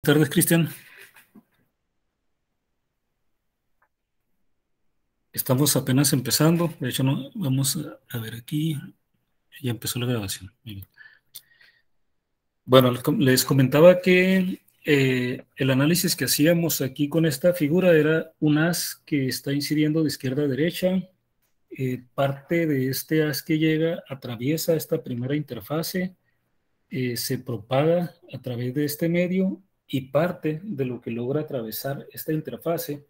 Buenas tardes, Cristian. Estamos apenas empezando. De hecho, no, vamos a ver aquí. Ya empezó la grabación. Muy bien. Bueno, les comentaba que el análisis que hacíamos aquí con esta figura era un haz que está incidiendo de izquierda a derecha. Parte de este haz que llega atraviesa esta primera interfase, se propaga a través de este medio y parte de lo que logra atravesar esta interfase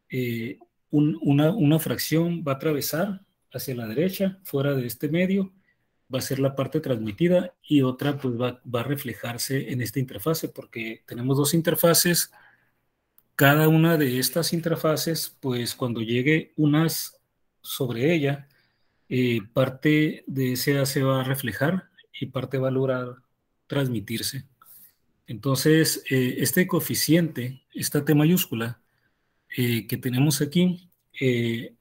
eh, una fracción va a atravesar hacia la derecha, fuera de este medio, va a ser la parte transmitida y otra pues va a reflejarse en esta interfase porque tenemos dos interfaces. Cada una de estas interfaces, pues cuando llegue unas sobre ella, parte de ese A se va a reflejar y parte va a lograr transmitirse. Entonces, este coeficiente, esta T mayúscula, que tenemos aquí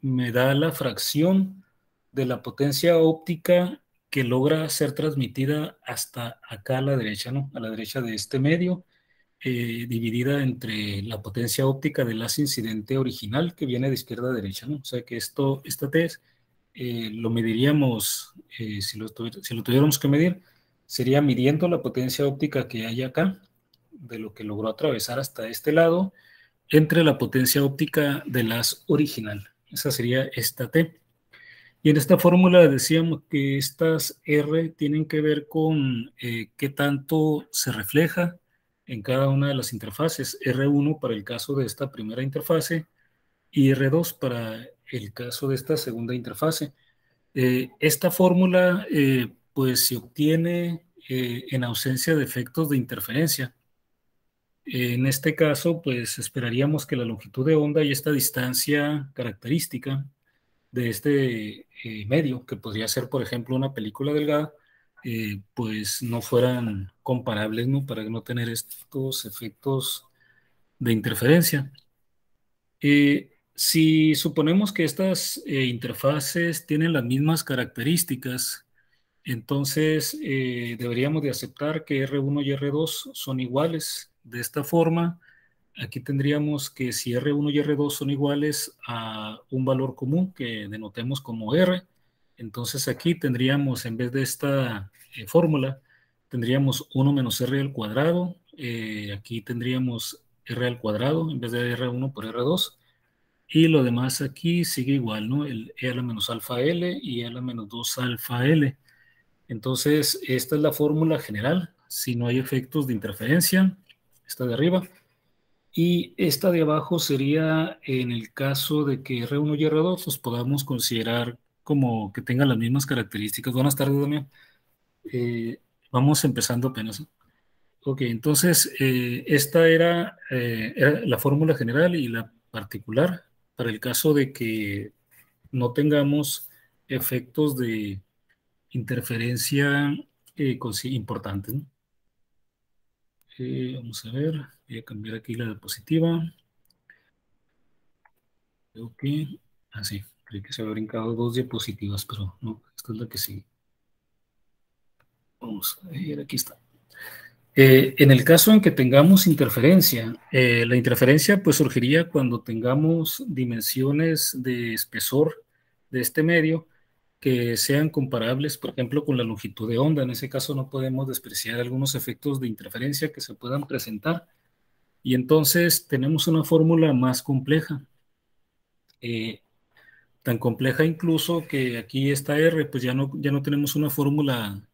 me da la fracción de la potencia óptica que logra ser transmitida hasta acá a la derecha, ¿no? A la derecha de este medio, dividida entre la potencia óptica del haz incidente original que viene de izquierda a derecha, ¿no? O sea que esta T lo mediríamos, si lo tuviéramos que medir, sería midiendo la potencia óptica que hay acá, de lo que logró atravesar hasta este lado, entre la potencia óptica del haz original. Esa sería esta T. Y en esta fórmula decíamos que estas R tienen que ver con qué tanto se refleja en cada una de las interfaces. R1 para el caso de esta primera interfase y R2 para el caso de esta segunda interfase. Esta fórmula pues se obtiene en ausencia de efectos de interferencia. En este caso, pues esperaríamos que la longitud de onda y esta distancia característica de este medio, que podría ser, por ejemplo, una película delgada, pues no fueran comparables, ¿no? Para no tener estos efectos de interferencia. Si suponemos que estas interfaces tienen las mismas características, entonces deberíamos de aceptar que R1 y R2 son iguales. De esta forma, aquí tendríamos que si R1 y R2 son iguales a un valor común que denotemos como R, entonces aquí tendríamos, en vez de esta fórmula, tendríamos 1 menos R al cuadrado. Aquí tendríamos R al cuadrado en vez de R1 por R2. Y lo demás aquí sigue igual, ¿no? El E a la menos alfa L y E a la menos 2 alfa L. Entonces, esta es la fórmula general. Si no hay efectos de interferencia, esta de arriba. Y esta de abajo sería en el caso de que R1 y R2 los podamos considerar como que tengan las mismas características. Buenas tardes, Damián. Eh, Vamos empezando apenas. Ok, entonces esta era la fórmula general y la particular para el caso de que no tengamos efectos de interferencia importantes, ¿no? Vamos a ver, voy a cambiar aquí la diapositiva. Creo que, sí, creí que se había brincado dos diapositivas, pero no, esta es la que sí. Vamos a ver, aquí está. En el caso en que tengamos interferencia, la interferencia pues surgiría cuando tengamos dimensiones de espesor de este medio que sean comparables, por ejemplo, con la longitud de onda. En ese caso no podemos despreciar algunos efectos de interferencia que se puedan presentar. Y entonces tenemos una fórmula más compleja, eh, tan compleja incluso que aquí esta R, pues ya no tenemos una fórmula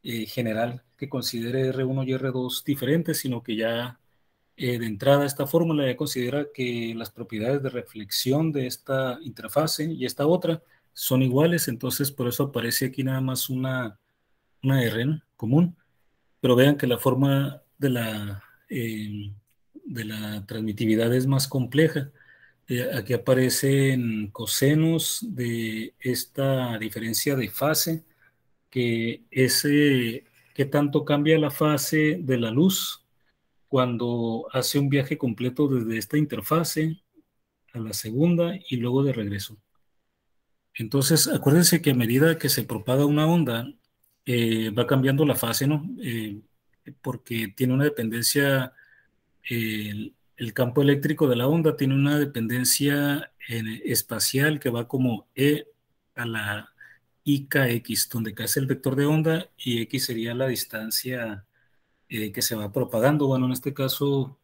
general que considere R1 y R2 diferentes, sino que ya de entrada esta fórmula ya considera que las propiedades de reflexión de esta interfase y esta otra son iguales, entonces por eso aparece aquí nada más una R, ¿no?, común, pero vean que la forma de la transmitividad es más compleja. Aquí aparecen cosenos de esta diferencia de fase, que es qué tanto cambia la fase de la luz cuando hace un viaje completo desde esta interfase a la segunda y luego de regreso. Entonces, acuérdense que a medida que se propaga una onda, va cambiando la fase, ¿no? Porque tiene una dependencia el campo eléctrico de la onda tiene una dependencia espacial que va como E a la IKX, donde K es el vector de onda y X sería la distancia que se va propagando. Bueno, en este caso,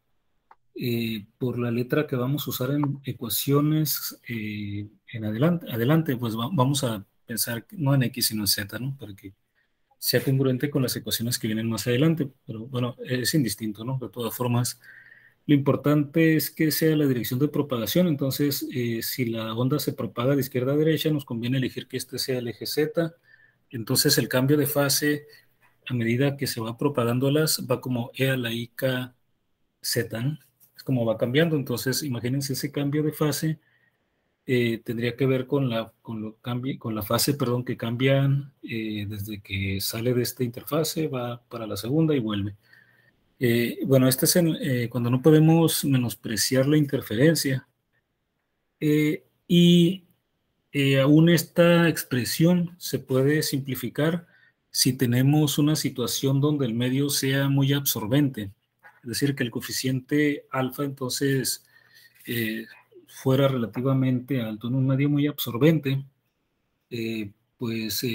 por la letra que vamos a usar en ecuaciones en adelante, pues vamos a pensar no en X sino en Z, ¿no? Para que sea congruente con las ecuaciones que vienen más adelante, pero bueno, es indistinto, ¿no? De todas formas, lo importante es que sea la dirección de propagación. Entonces, si la onda se propaga de izquierda a derecha, nos conviene elegir que este sea el eje Z. Entonces, el cambio de fase a medida que se va propagando va como E a la IK Z, ¿no? Es como va cambiando. Entonces, imagínense ese cambio de fase. Tendría que ver con la fase, perdón, que cambian desde que sale de esta interfase, va para la segunda y vuelve. Bueno, este es cuando no podemos menospreciar la interferencia. Y aún esta expresión se puede simplificar si tenemos una situación donde el medio sea muy absorbente. Es decir, que el coeficiente alfa entonces fuera relativamente alto en un medio muy absorbente, pues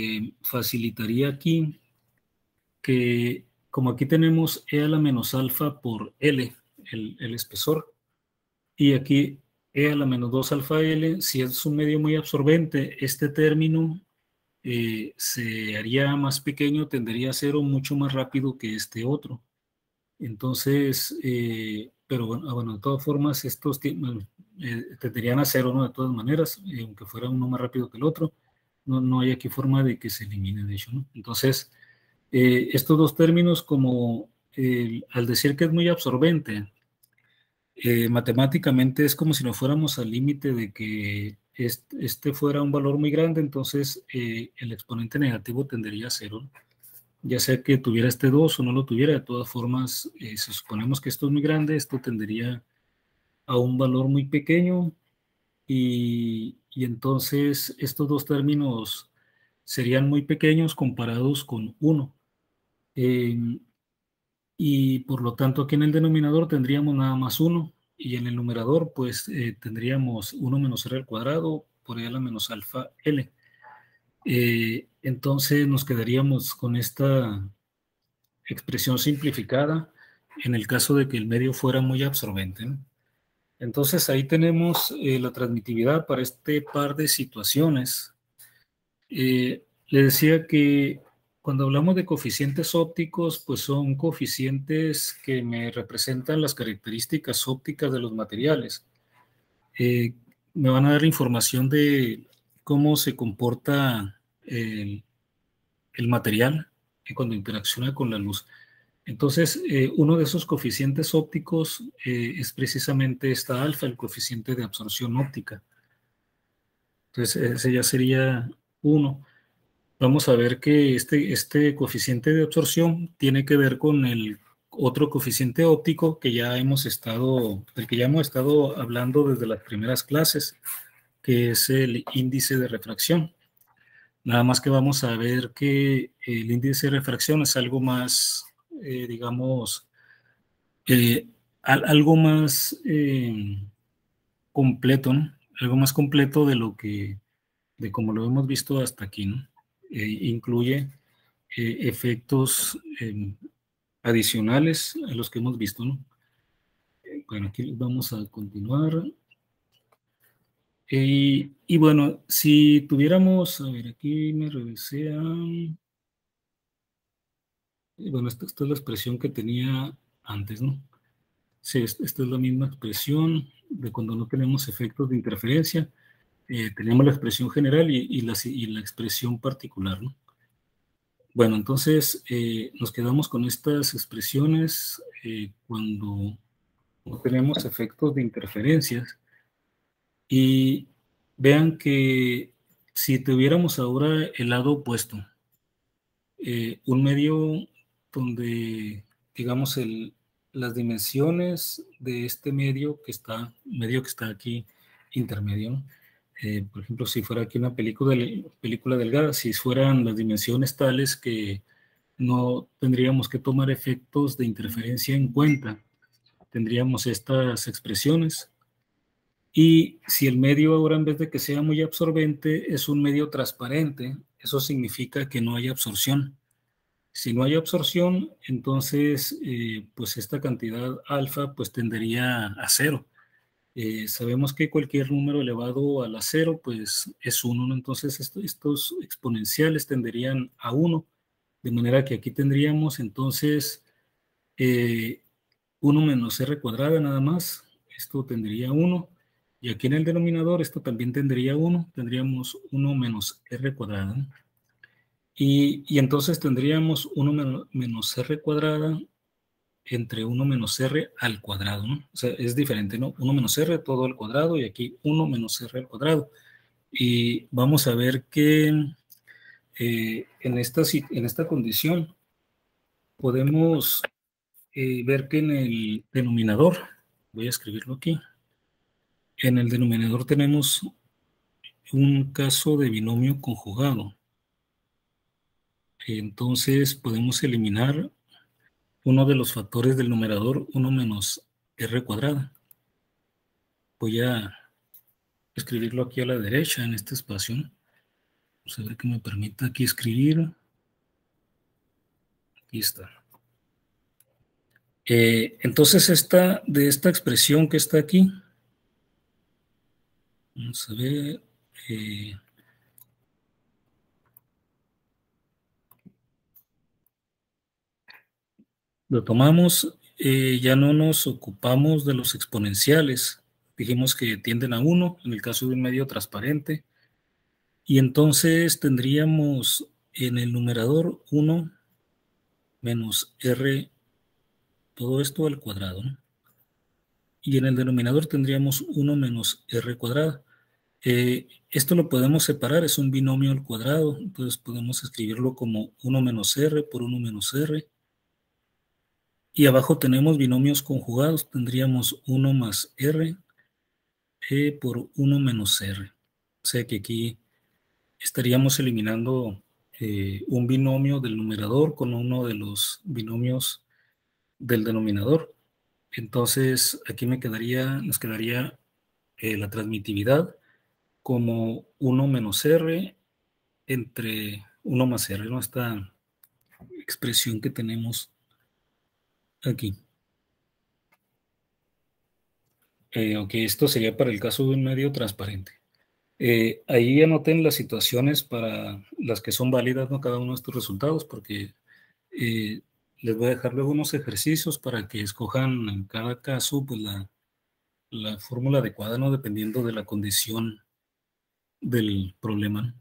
facilitaría aquí que, como aquí tenemos E a la menos alfa por L, el espesor, y aquí E a la menos 2 alfa L, si es un medio muy absorbente, este término se haría más pequeño, tendería a cero mucho más rápido que este otro. Entonces, pero bueno, de todas formas, estos tenderían a cero, ¿no? De todas maneras, aunque fuera uno más rápido que el otro, no hay aquí forma de que se elimine, de hecho, ¿no? Entonces, estos dos términos, como al decir que es muy absorbente, matemáticamente es como si nos fuéramos al límite de que este fuera un valor muy grande, entonces el exponente negativo tendería a cero, ¿no? Ya sea que tuviera este 2 o no lo tuviera, de todas formas, si suponemos que esto es muy grande, esto tendería a un valor muy pequeño y entonces estos dos términos serían muy pequeños comparados con uno. Y por lo tanto aquí en el denominador tendríamos nada más uno y en el numerador pues tendríamos 1 menos r al cuadrado por e a la menos alfa l. Entonces nos quedaríamos con esta expresión simplificada en el caso de que el medio fuera muy absorbente, ¿no? Entonces ahí tenemos la transmitividad para este par de situaciones. Le decía que cuando hablamos de coeficientes ópticos, pues son coeficientes que me representan las características ópticas de los materiales. Eh, Me van a dar información de cómo se comporta el material cuando interacciona con la luz. Entonces, uno de esos coeficientes ópticos es precisamente esta alfa, el coeficiente de absorción óptica. Entonces, ese ya sería uno. Vamos a ver que este coeficiente de absorción tiene que ver con el otro coeficiente óptico del que ya hemos estado hablando desde las primeras clases, que es el índice de refracción. Nada más que vamos a ver que el índice de refracción es algo más, digamos, algo más completo, ¿no? Algo más completo de como lo hemos visto hasta aquí, ¿no? Incluye efectos adicionales a los que hemos visto, ¿no? Bueno, aquí vamos a continuar. Y bueno, si tuviéramos, a ver, aquí me regresé a... Bueno, esta es la expresión que tenía antes, ¿no? Sí, esta es la misma expresión de cuando no tenemos efectos de interferencia. Tenemos la expresión general y la expresión particular, ¿no? Bueno, entonces nos quedamos con estas expresiones cuando no tenemos efectos de interferencias. Y vean que si tuviéramos ahora el lado opuesto, un medio donde, digamos, las dimensiones de este medio que está aquí intermedio, ¿no? Por ejemplo, si fuera aquí una película delgada, si fueran las dimensiones tales que no tendríamos que tomar efectos de interferencia en cuenta, tendríamos estas expresiones. Y si el medio ahora, en vez de que sea muy absorbente, es un medio transparente, eso significa que no hay absorción. Si no hay absorción, entonces pues esta cantidad alfa pues tendería a cero. Sabemos que cualquier número elevado a la cero pues es 1, ¿no? Entonces estos exponenciales tenderían a 1, de manera que aquí tendríamos entonces 1 menos r cuadrada nada más, esto tendría 1, y aquí en el denominador esto también tendría 1, tendríamos 1 menos r cuadrada, ¿no? Y entonces tendríamos 1 menos r cuadrada entre 1 menos r al cuadrado, ¿no? O sea, es diferente, ¿no? 1 menos r todo al cuadrado y aquí 1 menos r al cuadrado. Y vamos a ver que en esta condición podemos ver que en el denominador, voy a escribirlo aquí, en el denominador tenemos un caso de binomio conjugado. Entonces podemos eliminar uno de los factores del numerador, 1 menos r cuadrada. Voy a escribirlo aquí a la derecha en este espacio. Vamos a ver que me permita aquí escribir. Aquí está. Entonces de esta expresión que está aquí, vamos a ver. Lo tomamos, ya no nos ocupamos de los exponenciales. Dijimos que tienden a 1 en el caso de un medio transparente. Y entonces tendríamos en el numerador 1 menos r, todo esto al cuadrado, ¿no? Y en el denominador tendríamos 1 menos r cuadrada. Esto lo podemos separar, es un binomio al cuadrado, entonces podemos escribirlo como 1 menos r por 1 menos r. Y abajo tenemos binomios conjugados, tendríamos 1 más r por 1 menos r. O sea que aquí estaríamos eliminando un binomio del numerador con uno de los binomios del denominador. Entonces aquí nos quedaría la transmitividad como 1 menos r entre 1 más r, ¿no? Esta expresión que tenemos aquí. Ok, esto sería para el caso de un medio transparente. Ahí anoten las situaciones para las que son válidas, ¿no? Cada uno de estos resultados, porque les voy a dejar luego unos ejercicios para que escojan en cada caso pues, la fórmula adecuada, ¿no? Dependiendo de la condición del problema.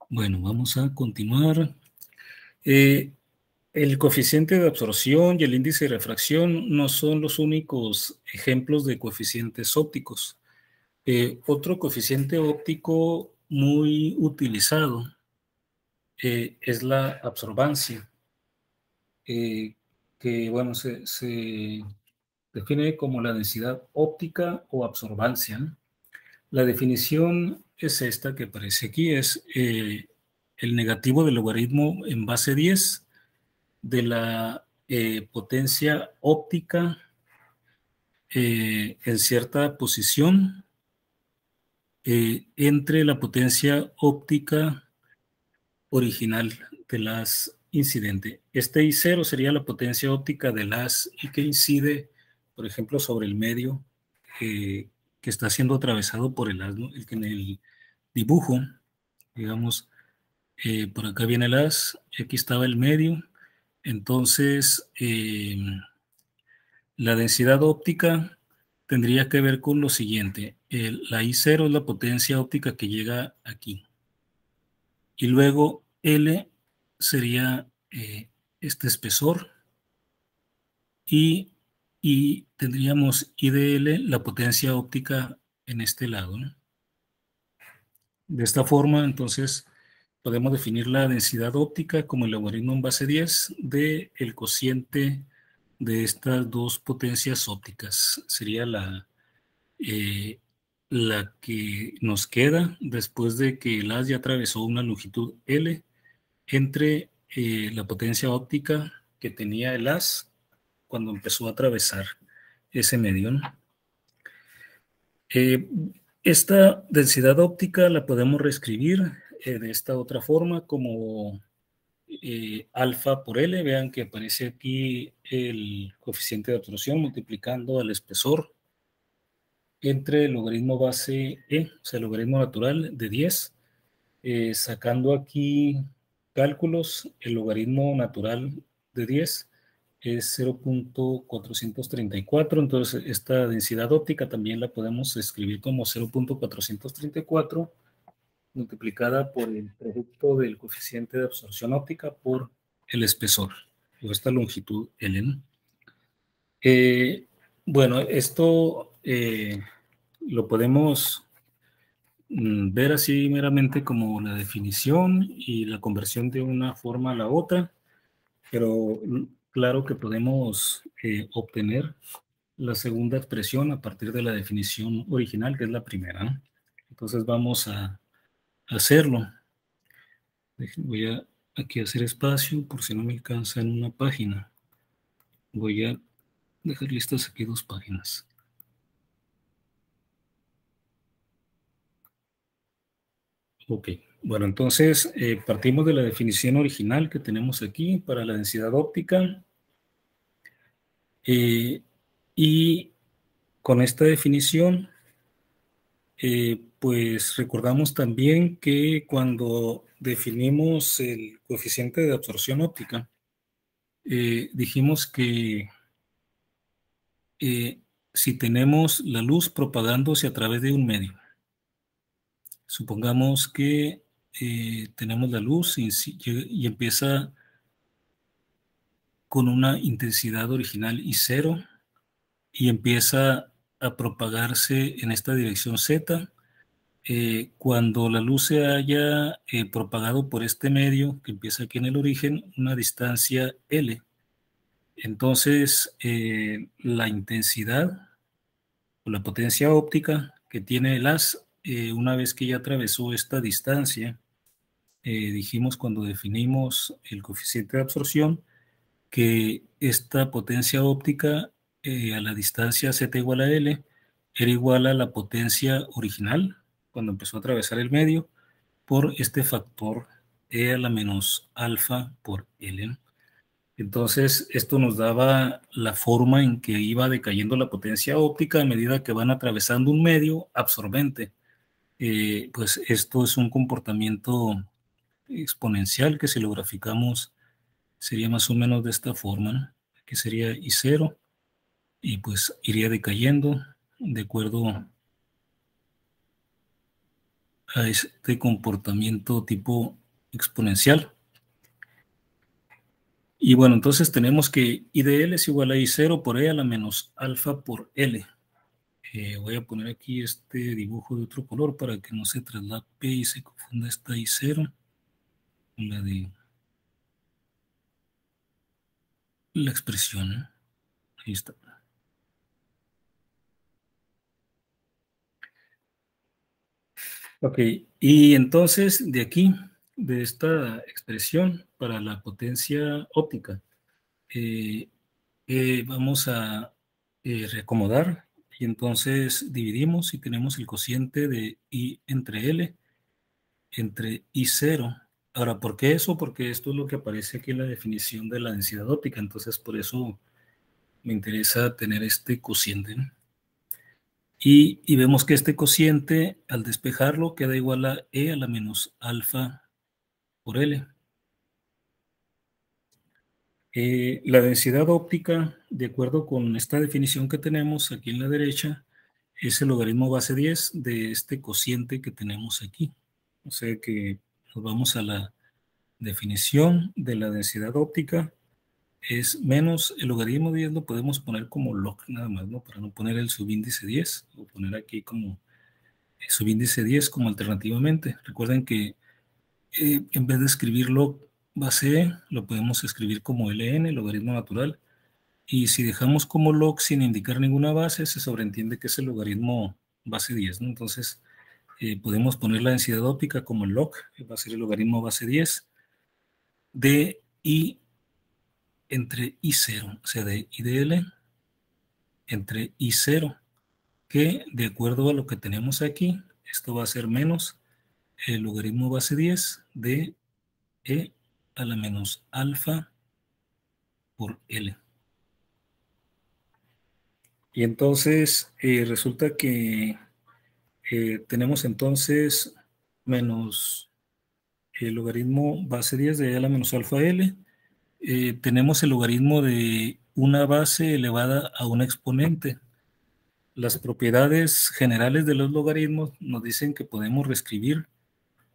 Bueno, vamos a continuar. El coeficiente de absorción y el índice de refracción no son los únicos ejemplos de coeficientes ópticos. Otro coeficiente óptico muy utilizado es la absorbancia, que bueno, se define como la densidad óptica o absorbancia, ¿no? La definición es esta que aparece aquí, es el negativo del logaritmo en base 10 de la potencia óptica en cierta posición entre la potencia óptica original del haz incidente. Este I0 sería la potencia óptica del haz y que incide, por ejemplo, sobre el medio que está siendo atravesado por el haz, ¿no? El que en el dibujo, digamos, por acá viene el haz, aquí estaba el medio, entonces la densidad óptica tendría que ver con lo siguiente, la I0 es la potencia óptica que llega aquí, y luego L sería este espesor y tendríamos I de L la potencia óptica en este lado, ¿no? De esta forma, entonces, podemos definir la densidad óptica como el logaritmo en base 10 del cociente de estas dos potencias ópticas. Sería la que nos queda después de que el haz ya atravesó una longitud L entre la potencia óptica que tenía el haz cuando empezó a atravesar ese medio, ¿no? Esta densidad óptica la podemos reescribir de esta otra forma como alfa por L. Vean que aparece aquí el coeficiente de absorción multiplicando al espesor entre el logaritmo base E, o sea, el logaritmo natural de 10. Sacando aquí cálculos, el logaritmo natural de 10 es 0.434, entonces esta densidad óptica también la podemos escribir como 0.434 multiplicada por el producto del coeficiente de absorción óptica por el espesor, o esta longitud L, ¿no? Bueno, esto lo podemos ver así meramente como la definición y la conversión de una forma a la otra, pero claro que podemos obtener la segunda expresión a partir de la definición original, que es la primera, ¿no? Entonces vamos a hacerlo. Voy a aquí hacer espacio por si no me alcanza en una página. Voy a dejar listas aquí 2 páginas. Ok, bueno, entonces partimos de la definición original que tenemos aquí para la densidad óptica. Y con esta definición, pues recordamos también que cuando definimos el coeficiente de absorción óptica, dijimos que si tenemos la luz propagándose a través de un medio, supongamos que tenemos la luz y empieza con una intensidad original I0 y empieza a propagarse en esta dirección Z. Cuando la luz se haya propagado por este medio, que empieza aquí en el origen, una distancia L, entonces la intensidad o la potencia óptica que tiene el haz, una vez que ya atravesó esta distancia, dijimos cuando definimos el coeficiente de absorción, que esta potencia óptica a la distancia z igual a L era igual a la potencia original cuando empezó a atravesar el medio por este factor E a la menos alfa por L. Entonces, esto nos daba la forma en que iba decayendo la potencia óptica a medida que van atravesando un medio absorbente. Pues esto es un comportamiento exponencial que si lo graficamos sería más o menos de esta forma, ¿no? Aquí sería I0 y pues iría decayendo de acuerdo a este comportamiento tipo exponencial. Y bueno, entonces tenemos que I de L es igual a I0 por E a la menos alfa por L. Voy a poner aquí este dibujo de otro color para que no se traslape y se confunda esta I0 con la de la expresión, ¿no? Ahí está. Ok, y entonces de aquí, de esta expresión para la potencia óptica, vamos a reacomodar y entonces dividimos y tenemos el cociente de I entre L entre I0. Ahora, ¿por qué eso? Porque esto es lo que aparece aquí en la definición de la densidad óptica, entonces por eso me interesa tener este cociente, ¿no? Y vemos que este cociente, al despejarlo, queda igual a E a la menos alfa por L. La densidad óptica, de acuerdo con esta definición que tenemos aquí en la derecha, es el logaritmo base 10 de este cociente que tenemos aquí. O sea que nos vamos a la definición de la densidad óptica, es menos el logaritmo 10, lo podemos poner como log nada más, ¿no? Para no poner el subíndice 10, o poner aquí como subíndice 10 como alternativamente. Recuerden que en vez de escribir log base E, lo podemos escribir como ln, logaritmo natural, y si dejamos como log sin indicar ninguna base, se sobreentiende que es el logaritmo base 10, ¿no? Entonces, podemos poner la densidad óptica como log, que va a ser el logaritmo base 10 de I entre I0, o sea, de I de L entre I0, que de acuerdo a lo que tenemos aquí, esto va a ser menos el logaritmo base 10 de E a la menos alfa por L. Y entonces resulta que tenemos entonces menos el logaritmo base 10 de E a la menos alfa L. Tenemos el logaritmo de una base elevada a una exponente. Las propiedades generales de los logaritmos nos dicen que podemos reescribir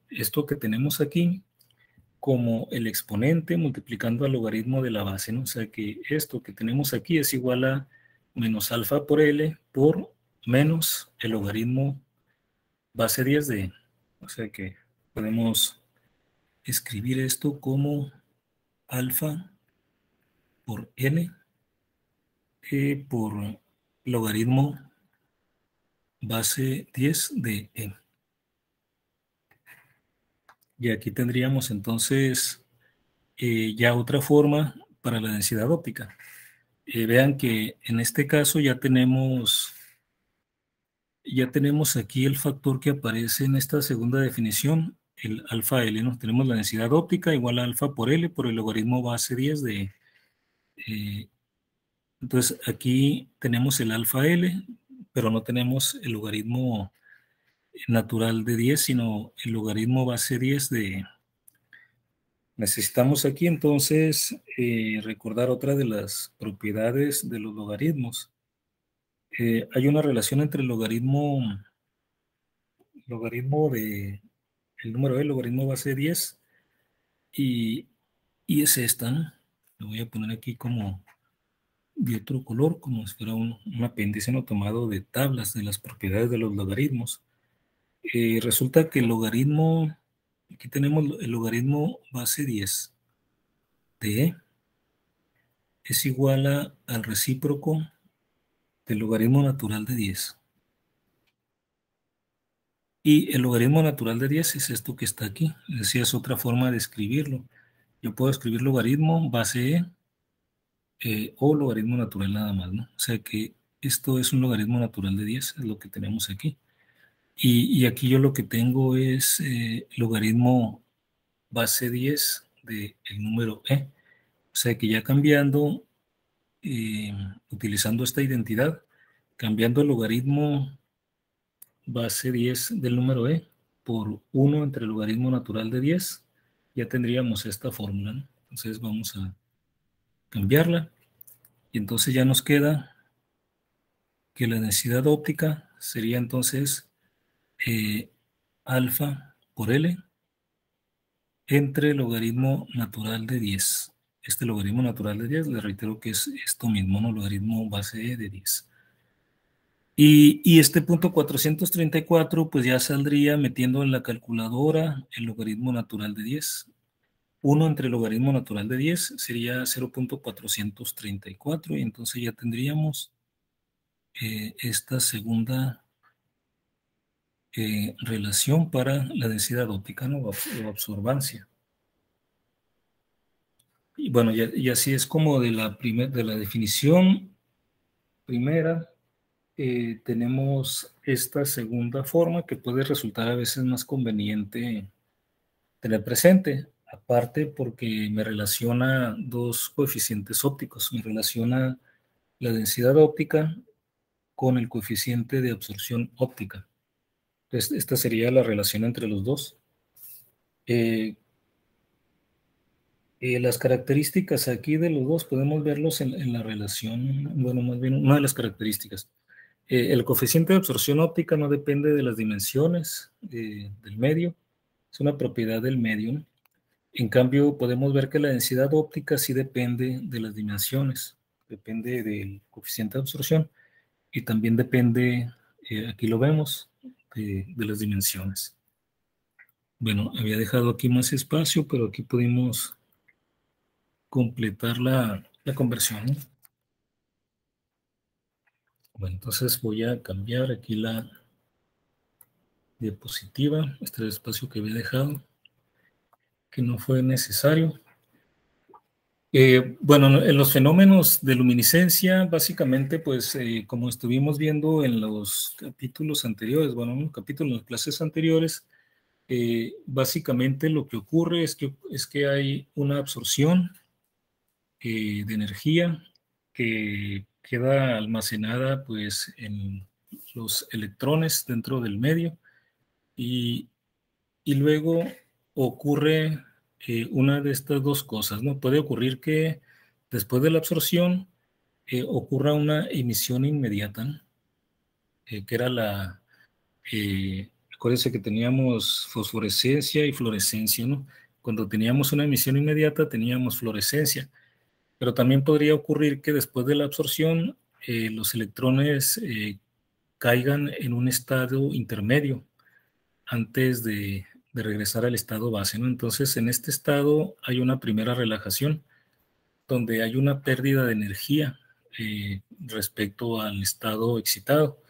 esto que tenemos aquí como el exponente multiplicando al logaritmo de la base, ¿no? O sea que esto que tenemos aquí es igual a menos alfa por L por menos el logaritmo base 10 de E. O sea que podemos escribir esto como alfa por L por logaritmo base 10 de E. Y aquí tendríamos entonces ya otra forma para la densidad óptica. Vean que en este caso ya tenemos aquí el factor que aparece en esta segunda definición, el alfa L, ¿no? Tenemos la densidad óptica igual a alfa por L por el logaritmo base 10 de E. Entonces aquí tenemos el alfa L, pero no tenemos el logaritmo natural de 10, sino el logaritmo base 10 de E. Necesitamos aquí entonces recordar otra de las propiedades de los logaritmos. Hay una relación entre el logaritmo de el número el logaritmo base 10 y, es esta, ¿no? Lo voy a poner aquí como de otro color, como si fuera un apéndice no tomado de tablas de las propiedades de los logaritmos. Resulta que el logaritmo, aquí tenemos el logaritmo base 10 de E es igual al recíproco del logaritmo natural de 10. Y el logaritmo natural de 10 es esto que está aquí. Es decir, es otra forma de escribirlo. Yo puedo escribir logaritmo base E o logaritmo natural nada más, ¿no? O sea que esto es un logaritmo natural de 10, es lo que tenemos aquí. Y aquí yo lo que tengo es logaritmo base 10 del número E. O sea que ya cambiando, utilizando esta identidad, cambiando el logaritmo base 10 del número E por 1 entre el logaritmo natural de 10, ya tendríamos esta fórmula, ¿no? Entonces vamos a cambiarla y entonces ya nos queda que la densidad óptica sería entonces alfa por L entre el logaritmo natural de 10. Este logaritmo natural de 10, le reitero que es esto mismo, ¿no? Logaritmo base E de 10. Y este punto 434, pues ya saldría metiendo en la calculadora el logaritmo natural de 10. 1 entre el logaritmo natural de 10 sería 0.434 y entonces ya tendríamos esta segunda relación para la densidad óptica, ¿no? O absorbancia. Y bueno, y así es como de la definición primera. Tenemos esta segunda forma que puede resultar a veces más conveniente tener presente, aparte porque me relaciona dos coeficientes ópticos, me relaciona la densidad óptica con el coeficiente de absorción óptica. Entonces, esta sería la relación entre los dos. Las características aquí de los dos podemos verlos en la relación, bueno, más bien una de las características. El coeficiente de absorción óptica no depende de las dimensiones del medio, es una propiedad del medio, ¿no? En cambio, podemos ver que la densidad óptica sí depende de las dimensiones, depende del coeficiente de absorción y también depende, aquí lo vemos, de las dimensiones. Bueno, había dejado aquí más espacio, pero aquí pudimos completar la conversión, ¿no? Bueno, entonces voy a cambiar aquí la diapositiva, este espacio que había dejado, que no fue necesario. Bueno, en los fenómenos de luminiscencia, básicamente, pues como estuvimos viendo en los capítulos anteriores, bueno, en los capítulos, en las clases anteriores, básicamente lo que ocurre es que hay una absorción de energía que queda almacenada pues en los electrones dentro del medio y, y luego ocurre una de estas dos cosas, ¿no? Puede ocurrir que después de la absorción ocurra una emisión inmediata, ¿no? Que era acuérdense que teníamos fosforescencia y fluorescencia, ¿no? Cuando teníamos una emisión inmediata teníamos fluorescencia, pero también podría ocurrir que después de la absorción los electrones caigan en un estado intermedio antes de regresar al estado base, ¿no? Entonces, en este estado hay una primera relajación donde hay una pérdida de energía respecto al estado excitado.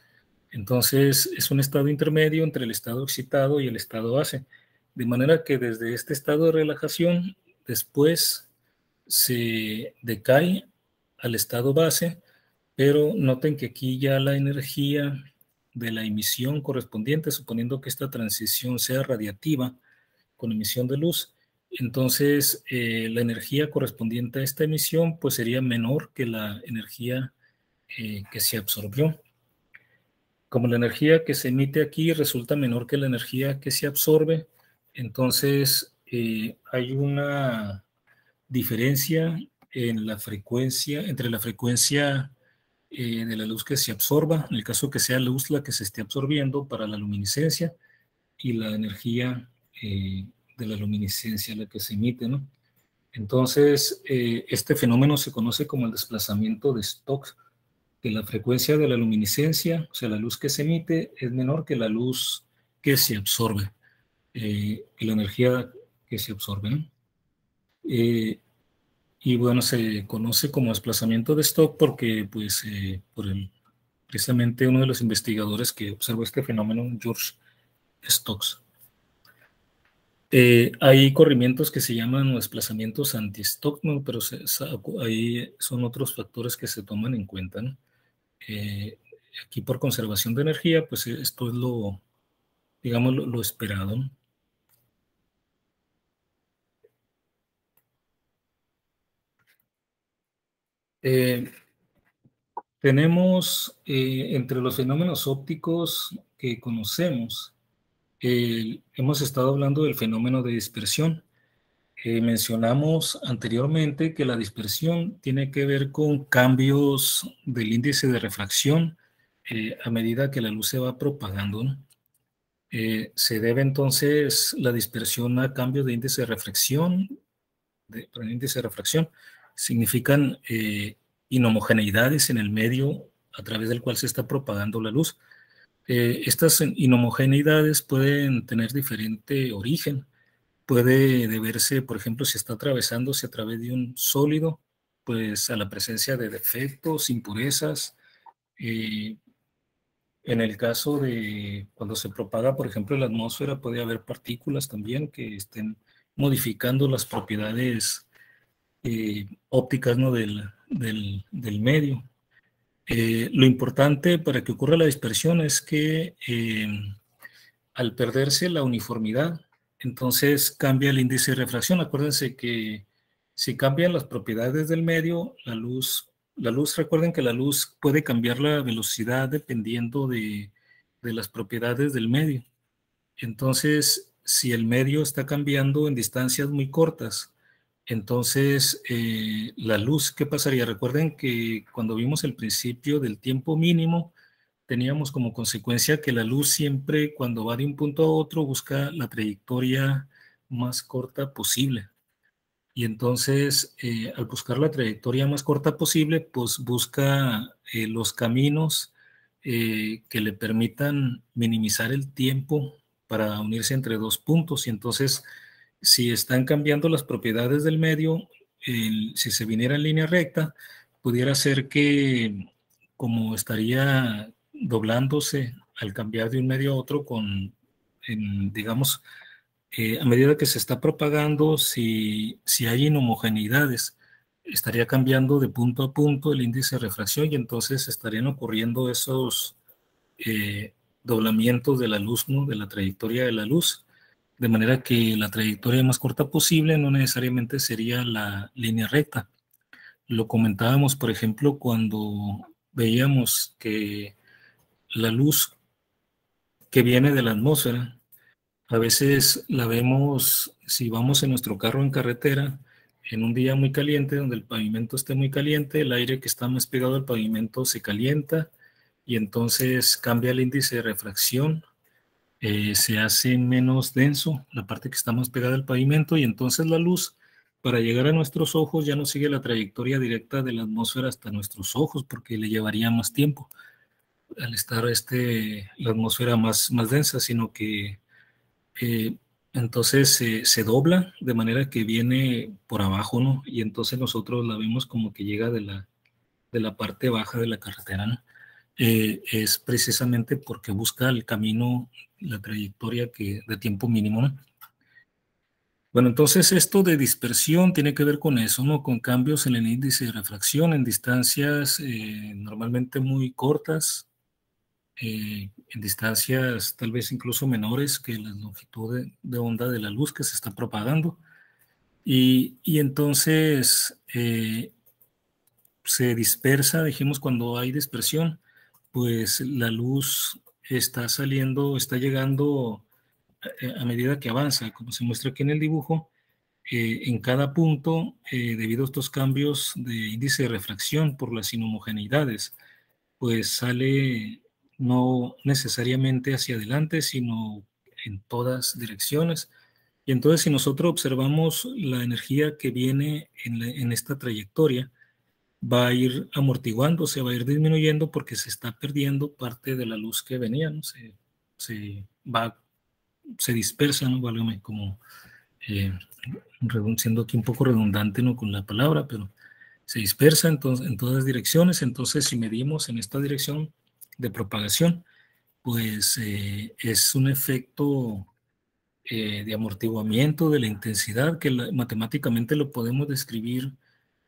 Entonces, es un estado intermedio entre el estado excitado y el estado base. De manera que desde este estado de relajación, después se decae al estado base, pero noten que aquí ya la energía de la emisión correspondiente, suponiendo que esta transición sea radiativa con emisión de luz, entonces la energía correspondiente a esta emisión pues sería menor que la energía que se absorbió. Como la energía que se emite aquí resulta menor que la energía que se absorbe, entonces hay una diferencia en la frecuencia, entre la frecuencia de la luz que se absorba, en el caso que sea luz la que se esté absorbiendo para la luminiscencia, y la energía de la luminiscencia la que se emite, ¿no? Entonces, este fenómeno se conoce como el desplazamiento de Stokes, que la frecuencia de la luminiscencia, o sea, la luz que se emite, es menor que la luz que se absorbe, y la energía que se absorbe, ¿no? Y bueno, se conoce como desplazamiento de Stokes porque, pues, precisamente uno de los investigadores que observó este fenómeno, George Stokes. Hay corrimientos que se llaman desplazamientos anti-Stokes, ¿no? Pero ahí son otros factores que se toman en cuenta, ¿no? Aquí por conservación de energía, pues esto es digamos, lo esperado, ¿no? Eh, Tenemos entre los fenómenos ópticos que conocemos, hemos estado hablando del fenómeno de dispersión. Mencionamos anteriormente que la dispersión tiene que ver con cambios del índice de refracción a medida que la luz se va propagando, ¿no? Se debe entonces la dispersión a cambio de índice de refracción. Por el índice de refracción significan inhomogeneidades en el medio a través del cual se está propagando la luz. Estas inhomogeneidades pueden tener diferente origen. Puede deberse, por ejemplo, si está atravesándose a través de un sólido, pues a la presencia de defectos, impurezas. Eh, en el caso de cuando se propaga, por ejemplo, en la atmósfera, puede haber partículas también que estén modificando las propiedades ópticas, ¿no? del medio. Lo importante para que ocurra la dispersión es que al perderse la uniformidad, entonces cambia el índice de refracción. Acuérdense que si cambian las propiedades del medio, recuerden que la luz puede cambiar la velocidad dependiendo de las propiedades del medio. Entonces, si el medio está cambiando en distancias muy cortas, entonces la luz, ¿qué pasaría? Recuerden que cuando vimos el principio del tiempo mínimo, teníamos como consecuencia que la luz siempre, cuando va de un punto a otro, busca la trayectoria más corta posible. Y entonces, al buscar la trayectoria más corta posible, pues busca los caminos que le permitan minimizar el tiempo para unirse entre dos puntos. Y entonces, si están cambiando las propiedades del medio, si se viniera en línea recta, pudiera ser que como estaría doblándose al cambiar de un medio a otro digamos, a medida que se está propagando, si hay inhomogeneidades estaría cambiando de punto a punto el índice de refracción y entonces estarían ocurriendo esos doblamientos de la luz, ¿no? De la trayectoria de la luz, de manera que la trayectoria más corta posible no necesariamente sería la línea recta. Lo comentábamos, por ejemplo, cuando veíamos que la luz que viene de la atmósfera, a veces la vemos si vamos en nuestro carro en carretera, en un día muy caliente, donde el pavimento esté muy caliente, el aire que está más pegado al pavimento se calienta y entonces cambia el índice de refracción, se hace menos denso, la parte que está más pegada al pavimento, y entonces la luz, para llegar a nuestros ojos, ya no sigue la trayectoria directa de la atmósfera hasta nuestros ojos, porque le llevaría más tiempo al estar la atmósfera más densa, sino que entonces se dobla de manera que viene por abajo, ¿no? Y entonces nosotros la vemos como que llega de la parte baja de la carretera, ¿no? Es precisamente porque busca el camino, la trayectoria de tiempo mínimo, ¿no? Bueno, entonces esto de dispersión tiene que ver con eso, ¿no? Con cambios en el índice de refracción en distancias normalmente muy cortas, en distancias tal vez incluso menores que la longitud de onda de la luz que se está propagando. Y entonces se dispersa, dijimos, cuando hay dispersión, pues la luz está saliendo, está llegando a medida que avanza, como se muestra aquí en el dibujo, en cada punto, debido a estos cambios de índice de refracción por las inhomogeneidades, pues sale no necesariamente hacia adelante, sino en todas direcciones. Y entonces si nosotros observamos la energía que viene en esta trayectoria, va a ir amortiguándose, va a ir disminuyendo porque se está perdiendo parte de la luz que venía, ¿no? Se dispersa, ¿no? Válgame, como eh, siendo aquí un poco redundante, ¿no? Con la palabra, pero se dispersa entonces, en todas direcciones. Entonces, si medimos en esta dirección de propagación, pues es un efecto de amortiguamiento de la intensidad que matemáticamente lo podemos describir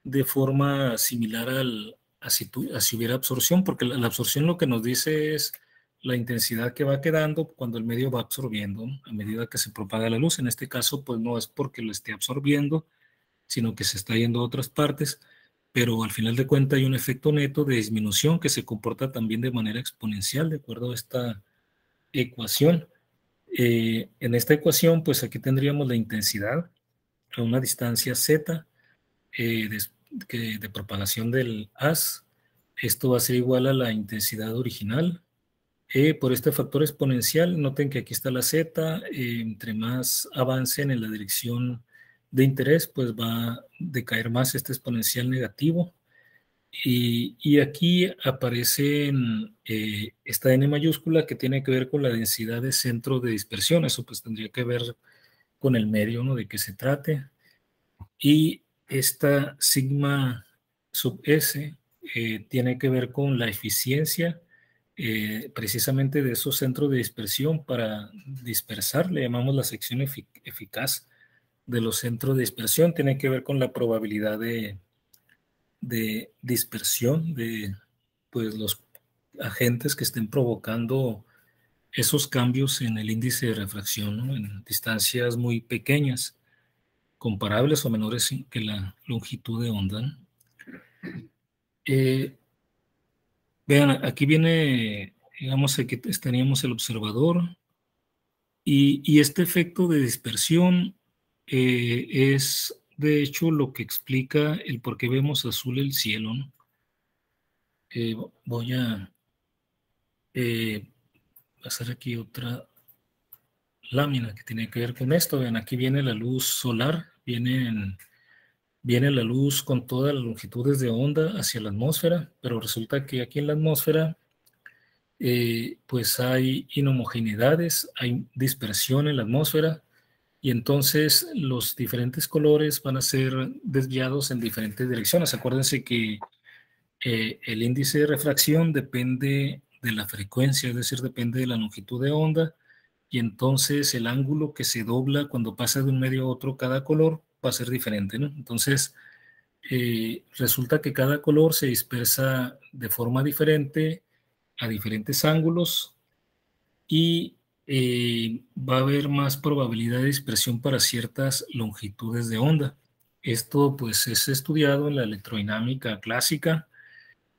de forma similar a si hubiera absorción, porque la absorción lo que nos dice es la intensidad que va quedando cuando el medio va absorbiendo, ¿no? A medida que se propaga la luz. En este caso, pues no es porque lo esté absorbiendo, sino que se está yendo a otras partes, pero al final de cuentas hay un efecto neto de disminución que se comporta también de manera exponencial, de acuerdo a esta ecuación. En esta ecuación, pues aquí tendríamos la intensidad a una distancia z de propagación del haz. Esto va a ser igual a la intensidad original por este factor exponencial. Noten que aquí está la z, entre más avancen en la dirección de interés, pues va a decaer más este exponencial negativo. Y aquí aparece esta n mayúscula que tiene que ver con la densidad de centro de dispersión. Eso pues tendría que ver con el medio, ¿no? De qué se trate. Y esta sigma sub s tiene que ver con la eficiencia precisamente de esos centros de dispersión para dispersar. Le llamamos la sección eficaz de los centros de dispersión. Tiene que ver con la probabilidad de dispersión de pues, los agentes que estén provocando esos cambios en el índice de refracción, ¿no? En distancias muy pequeñas, comparables o menores que la longitud de onda, ¿no? Vean, aquí viene, digamos, aquí estaríamos el observador y este efecto de dispersión es de hecho lo que explica el por qué vemos azul el cielo, ¿no? Voy a hacer aquí otra lámina que tiene que ver con esto. Vean, aquí viene la luz solar, viene la luz con todas las longitudes de onda hacia la atmósfera, pero resulta que aquí en la atmósfera pues hay inhomogeneidades, hay dispersión en la atmósfera y entonces los diferentes colores van a ser desviados en diferentes direcciones. Acuérdense que el índice de refracción depende de la frecuencia, es decir, depende de la longitud de onda y entonces el ángulo que se dobla cuando pasa de un medio a otro cada color va a ser diferente, ¿no? Entonces, resulta que cada color se dispersa de forma diferente a diferentes ángulos y va a haber más probabilidad de dispersión para ciertas longitudes de onda. Esto pues es estudiado en la electrodinámica clásica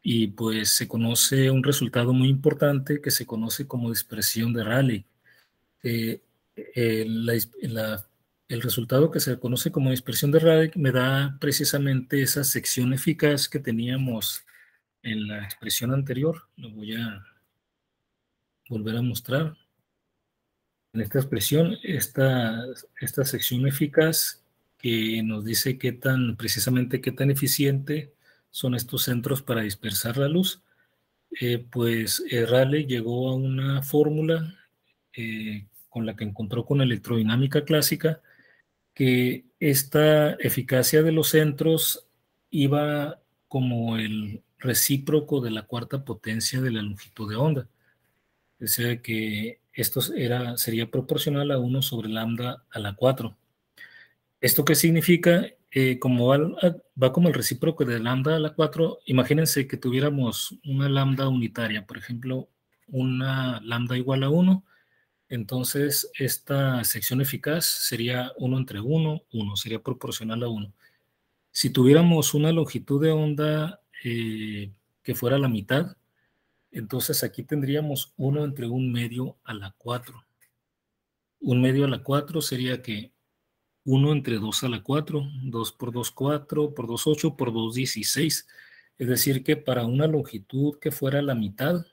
y pues se conoce un resultado muy importante que se conoce como dispersión de Rayleigh. Eh, el resultado que se conoce como dispersión de Rayleigh me da precisamente esa sección eficaz que teníamos en la expresión anterior. Lo voy a volver a mostrar. En esta expresión, esta sección eficaz que nos dice precisamente qué tan eficiente son estos centros para dispersar la luz, pues Rayleigh llegó a una fórmula con la que encontró con electrodinámica clásica que esta eficacia de los centros iba como el recíproco de la cuarta potencia de la longitud de onda. O sea que esto sería proporcional a 1 sobre lambda a la 4. ¿Esto qué significa? Como va como el recíproco de lambda a la 4, imagínense que tuviéramos una lambda unitaria, por ejemplo, una lambda igual a 1, entonces esta sección eficaz sería 1 entre 1, 1, sería proporcional a 1. Si tuviéramos una longitud de onda que fuera la mitad, entonces aquí tendríamos 1 entre 1 medio a la 4. 1 medio a la 4 sería que 1 entre 2 a la 4, 2 por 2, 4, por 2, 8, por 2, 16. Es decir, que para una longitud que fuera la mitad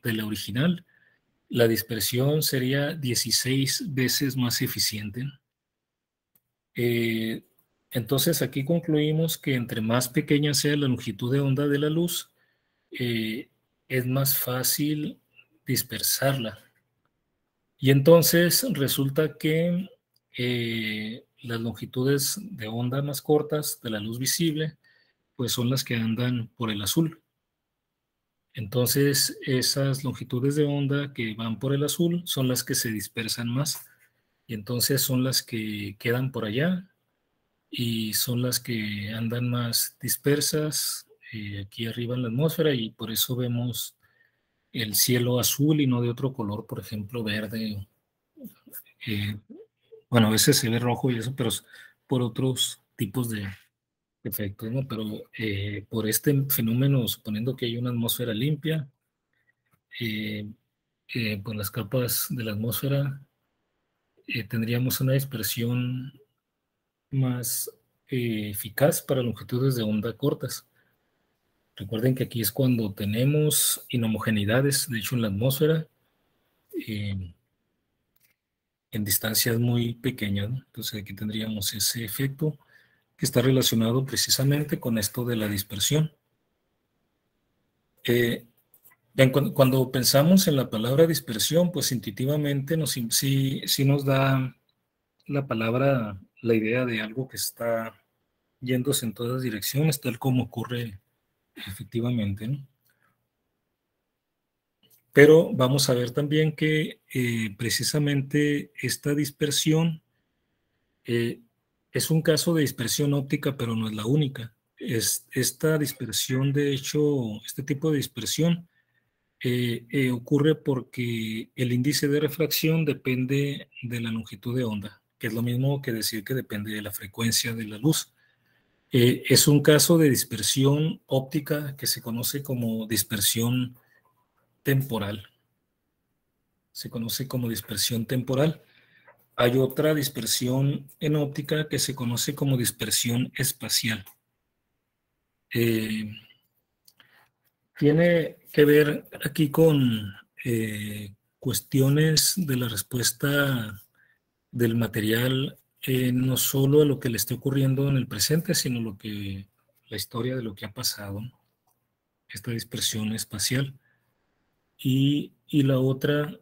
de la original, la dispersión sería 16 veces más eficiente. Entonces aquí concluimos que entre más pequeña sea la longitud de onda de la luz, es más fácil dispersarla. Y entonces resulta que las longitudes de onda más cortas de la luz visible, pues son las que andan por el azul. Entonces esas longitudes de onda que van por el azul son las que se dispersan más. Y entonces son las que quedan por allá y son las que andan más dispersas aquí arriba en la atmósfera, y por eso vemos el cielo azul y no de otro color, por ejemplo, verde. Bueno, a veces se ve rojo y eso, pero es por otros tipos de efectos, ¿no? Pero por este fenómeno, suponiendo que hay una atmósfera limpia, pues las capas de la atmósfera tendríamos una dispersión más eficaz para longitudes de onda cortas. Recuerden que aquí es cuando tenemos inhomogeneidades, de hecho en la atmósfera, en distancias muy pequeñas, ¿no? Entonces aquí tendríamos ese efecto que está relacionado precisamente con esto de la dispersión. Cuando pensamos en la palabra dispersión, pues intuitivamente sí nos da la palabra la idea de algo que está yéndose en todas direcciones, tal como ocurre efectivamente, ¿no? Pero vamos a ver también que precisamente esta dispersión es un caso de dispersión óptica, pero no es la única. Esta dispersión, de hecho, este tipo de dispersión ocurre porque el índice de refracción depende de la longitud de onda, que es lo mismo que decir que depende de la frecuencia de la luz. Es un caso de dispersión óptica que se conoce como dispersión temporal. Se conoce como dispersión temporal. Hay otra dispersión en óptica que se conoce como dispersión espacial. Tiene que ver aquí con cuestiones de la respuesta del material, no solo a lo que le esté ocurriendo en el presente, sino la historia de lo que ha pasado, esta dispersión espacial. Y la otra,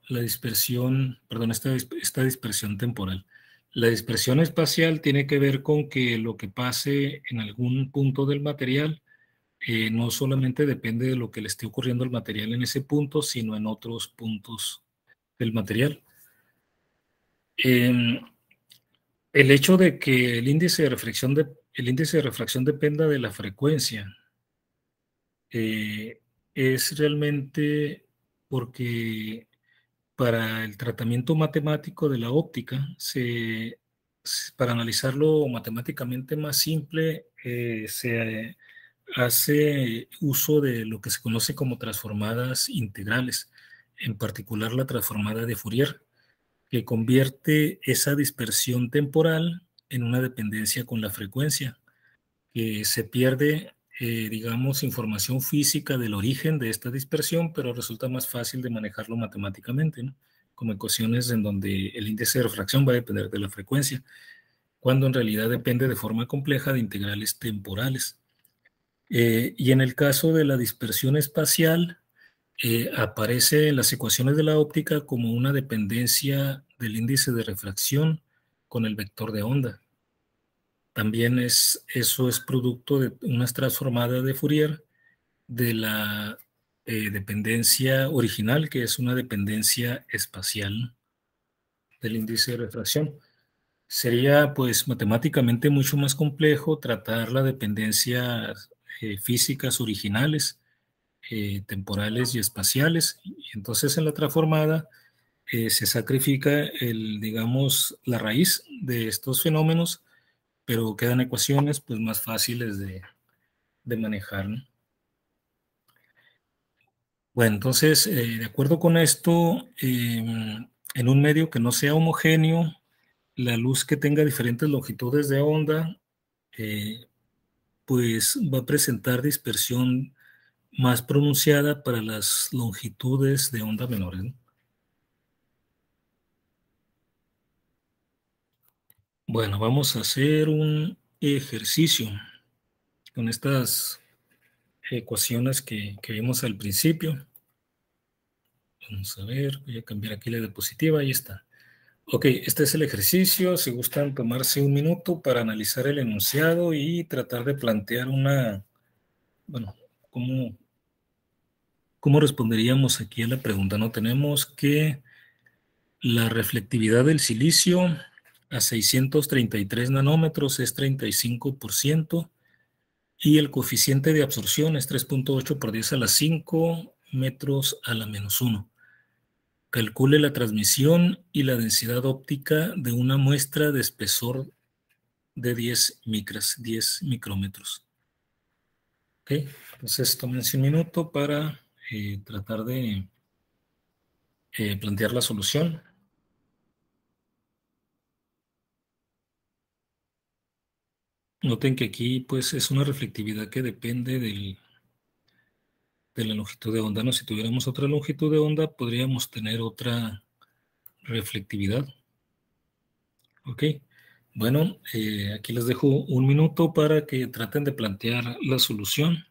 la dispersión, perdón, esta dispersión temporal. La dispersión espacial tiene que ver con que lo que pase en algún punto del material no solamente depende de lo que le esté ocurriendo al material en ese punto, sino en otros puntos del material. El hecho de que el índice de reflexión el índice de refracción dependa de la frecuencia. Eh, es realmente porque para el tratamiento matemático de la óptica, para analizarlo matemáticamente más simple, se hace uso de lo que se conoce como transformadas integrales, en particular la transformada de Fourier, que convierte esa dispersión temporal en una dependencia con la frecuencia, que se pierde, digamos, información física del origen de esta dispersión, pero resulta más fácil de manejarlo matemáticamente, ¿no? Como ecuaciones en donde el índice de refracción va a depender de la frecuencia, cuando en realidad depende de forma compleja de integrales temporales. Y en el caso de la dispersión espacial, aparece en las ecuaciones de la óptica como una dependencia del índice de refracción con el vector de onda. También eso es producto de unas transformadas de Fourier de la dependencia original, que es una dependencia espacial del índice de refracción. Sería pues matemáticamente mucho más complejo tratar las dependencias físicas originales, temporales y espaciales. Y entonces en la transformada se sacrifica digamos, la raíz de estos fenómenos, pero quedan ecuaciones pues más fáciles de manejar, ¿no? Bueno, entonces, de acuerdo con esto, en un medio que no sea homogéneo, la luz que tenga diferentes longitudes de onda, eh, pues va a presentar dispersión más pronunciada para las longitudes de onda menores, ¿no? Bueno, vamos a hacer un ejercicio con estas ecuaciones que vimos al principio. Vamos a ver, voy a cambiar aquí la diapositiva, ahí está. Ok, este es el ejercicio. Si gustan tomarse un minuto para analizar el enunciado y tratar de plantear bueno, ¿cómo, cómo responderíamos aquí a la pregunta? No tenemos que la reflectividad del silicio a 633 nanómetros es 35% y el coeficiente de absorción es 3.8 por 10 a la 5 metros a la -1. Calcule la transmisión y la densidad óptica de una muestra de espesor de 10 micras, 10 micrómetros. Ok, entonces tómense un minuto para tratar de plantear la solución. Noten que aquí pues es una reflectividad que depende de la longitud de onda, ¿no? Si tuviéramos otra longitud de onda, podríamos tener otra reflectividad. Ok, bueno, aquí les dejo un minuto para que traten de plantear la solución.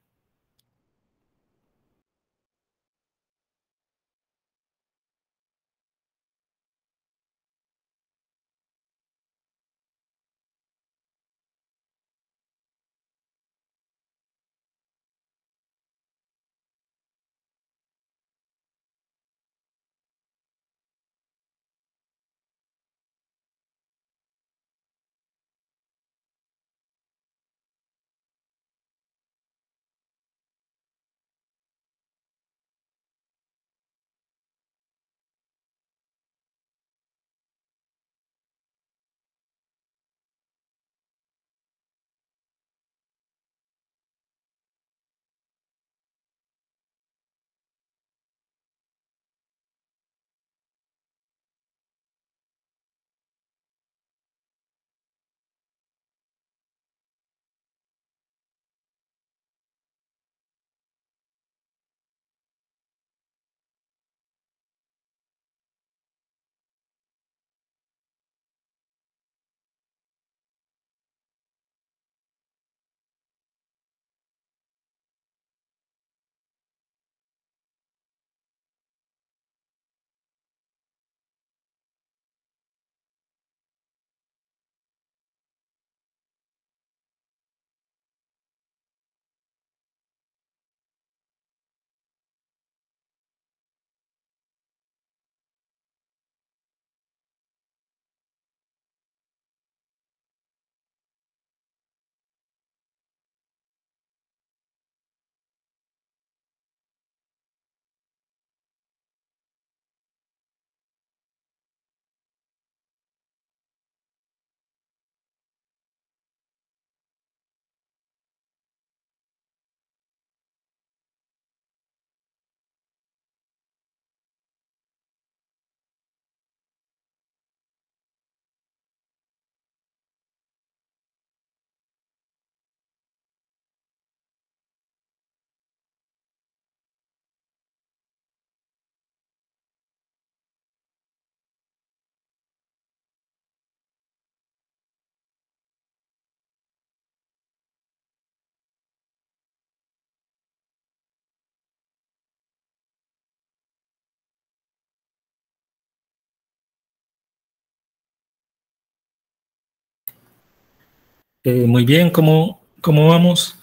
Muy bien, ¿cómo vamos?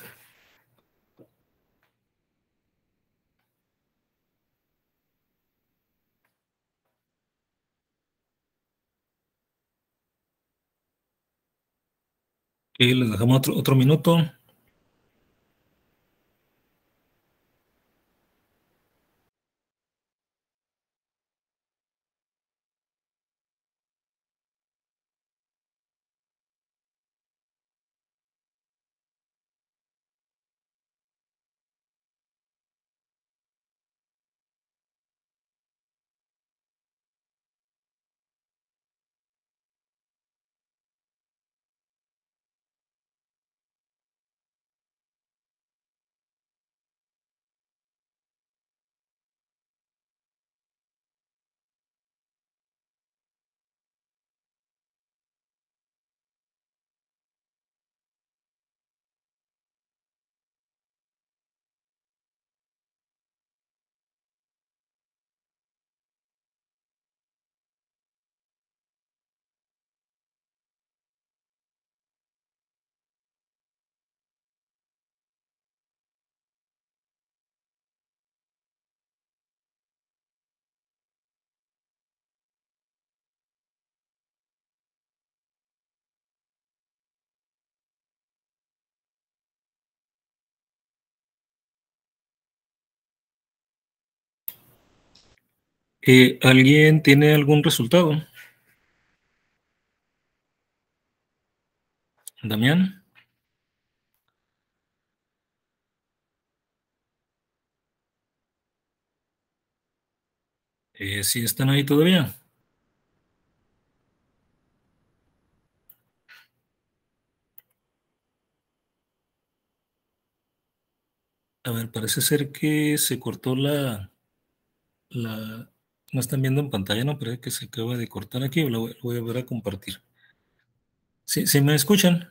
Les dejamos otro minuto. ¿Alguien tiene algún resultado? Damián, ¿sí están ahí todavía? A ver, parece ser que se cortó no están viendo en pantalla, ¿no? Parece que se acaba de cortar aquí, lo voy a volver a compartir. ¿Sí me escuchan?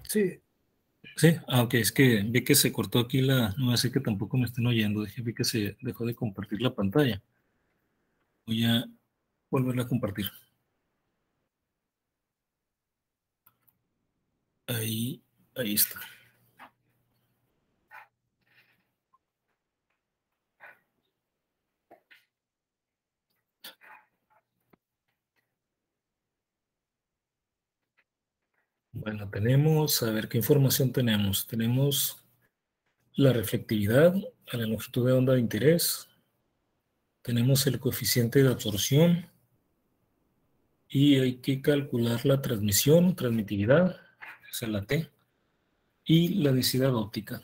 Sí, Sí, ok, es que vi que se cortó aquí no sé que tampoco me estén oyendo, vi que se dejó de compartir la pantalla. Voy a volverla a compartir. Ahí, ahí está. Bueno, a ver qué información tenemos. Tenemos la reflectividad a la longitud de onda de interés. Tenemos el coeficiente de absorción y hay que calcular la transmitividad, o sea, la T, y la densidad óptica,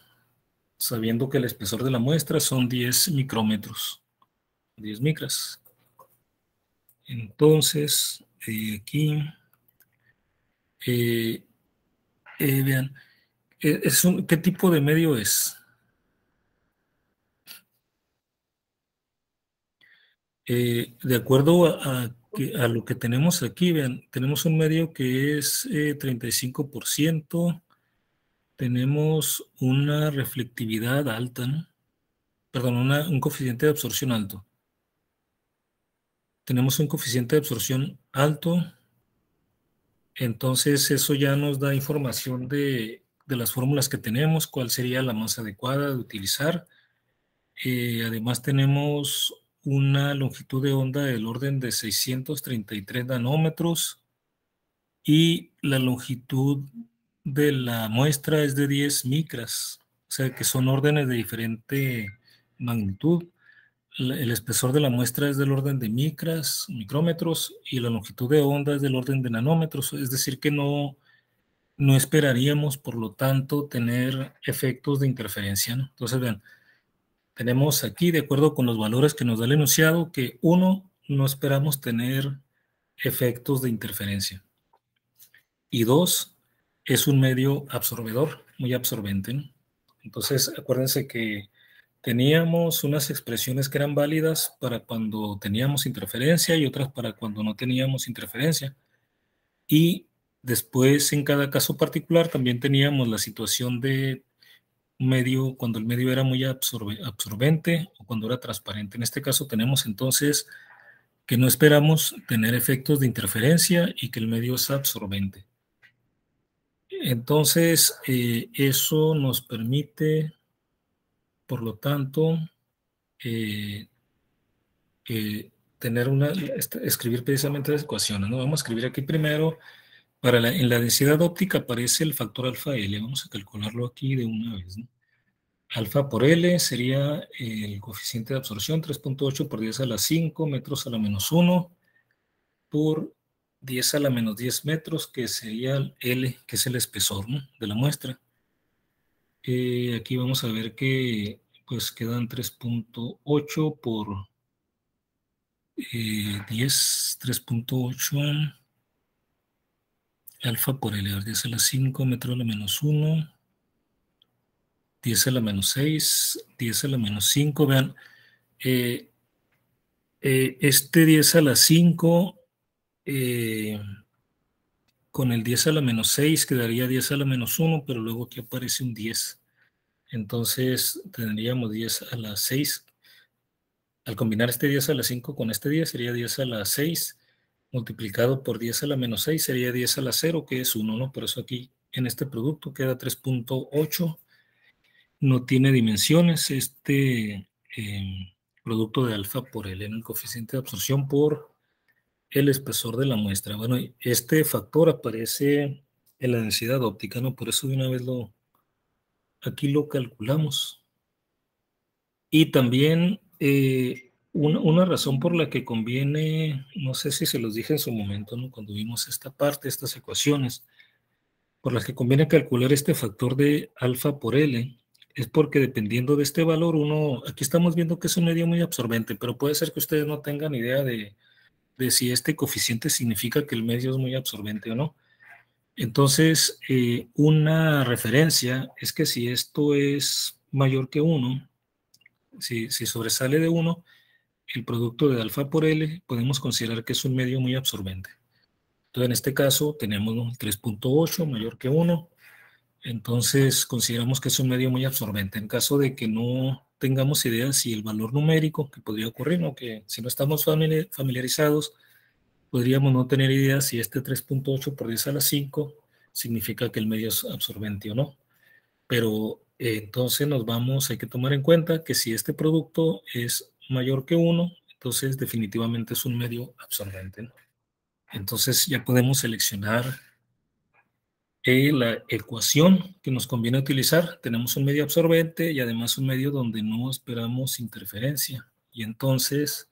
sabiendo que el espesor de la muestra son 10 micrómetros, 10 micras. Entonces, aquí, eh, vean, ¿qué tipo de medio es? De acuerdo a lo que tenemos aquí, vean, tenemos un medio que es 35%, tenemos una reflectividad alta, ¿no? Perdón, un coeficiente de absorción alto. Tenemos un coeficiente de absorción alto, entonces eso ya nos da información de las fórmulas que tenemos, cuál sería la más adecuada de utilizar. Además tenemos una longitud de onda del orden de 633 nanómetros y la longitud de la muestra es de 10 micras, o sea que son órdenes de diferente magnitud. El espesor de la muestra es del orden de micrómetros, y la longitud de onda es del orden de nanómetros, es decir que no esperaríamos, por lo tanto, tener efectos de interferencia, ¿no? Entonces, vean, tenemos aquí, de acuerdo con los valores que nos da el enunciado, que uno, no esperamos tener efectos de interferencia. Y dos, es un medio absorbedor, muy absorbente, ¿no? Entonces, acuérdense que teníamos unas expresiones que eran válidas para cuando teníamos interferencia y otras para cuando no teníamos interferencia. Y después, en cada caso particular, también teníamos la situación de medio, cuando el medio era muy absorbente o cuando era transparente. En este caso tenemos entonces que no esperamos tener efectos de interferencia y que el medio es absorbente. Entonces, eso nos permite, por lo tanto, eh, escribir precisamente las ecuaciones, ¿no? Vamos a escribir aquí primero, en la densidad óptica aparece el factor alfa L, vamos a calcularlo aquí de una vez, ¿no? Alfa por L sería el coeficiente de absorción, 3.8 por 10 a la 5 metros a la menos 1 por 10 a la menos 10 metros, que sería el L, que es el espesor, ¿no?, de la muestra. Aquí vamos a ver que pues quedan 3.8 por 10, 3.8 alfa por L, 10 a la 5, metro a la menos 1, 10 a la menos 6, 10 a la menos 5. Vean, eh, este 10 a la 5 con el 10 a la menos 6 quedaría 10 a la menos 1, pero luego aquí aparece un 10. Entonces tendríamos 10 a la 6. Al combinar este 10 a la 5 con este 10 sería 10 a la 6 multiplicado por 10 a la menos 6 sería 10 a la 0, que es 1, ¿no? Por eso aquí en este producto queda 3.8. No tiene dimensiones este producto de alfa por L, en el coeficiente de absorción por el espesor de la muestra. Bueno, este factor aparece en la densidad óptica, ¿no? Por eso de una vez aquí lo calculamos. Y también una razón por la que conviene, no sé si se los dije en su momento, ¿no?, cuando vimos esta parte, estas ecuaciones, por las que conviene calcular este factor de alfa por L, es porque dependiendo de este valor, aquí estamos viendo que es un medio muy absorbente, pero puede ser que ustedes no tengan idea de si este coeficiente significa que el medio es muy absorbente o no. Entonces, una referencia es que si esto es mayor que 1, si sobresale de 1, el producto de alfa por L podemos considerar que es un medio muy absorbente. Entonces, en este caso tenemos, ¿no?, 3.8 mayor que 1, entonces consideramos que es un medio muy absorbente. En caso de que no tengamos idea si el valor numérico que podría ocurrir, ¿no?, que si no estamos familiarizados, podríamos no tener idea si este 3.8 por 10 a la 5 significa que el medio es absorbente o no. Pero entonces hay que tomar en cuenta que si este producto es mayor que 1, entonces definitivamente es un medio absorbente, ¿no? Entonces ya podemos seleccionar la ecuación que nos conviene utilizar. Tenemos un medio absorbente y además un medio donde no esperamos interferencia. Y entonces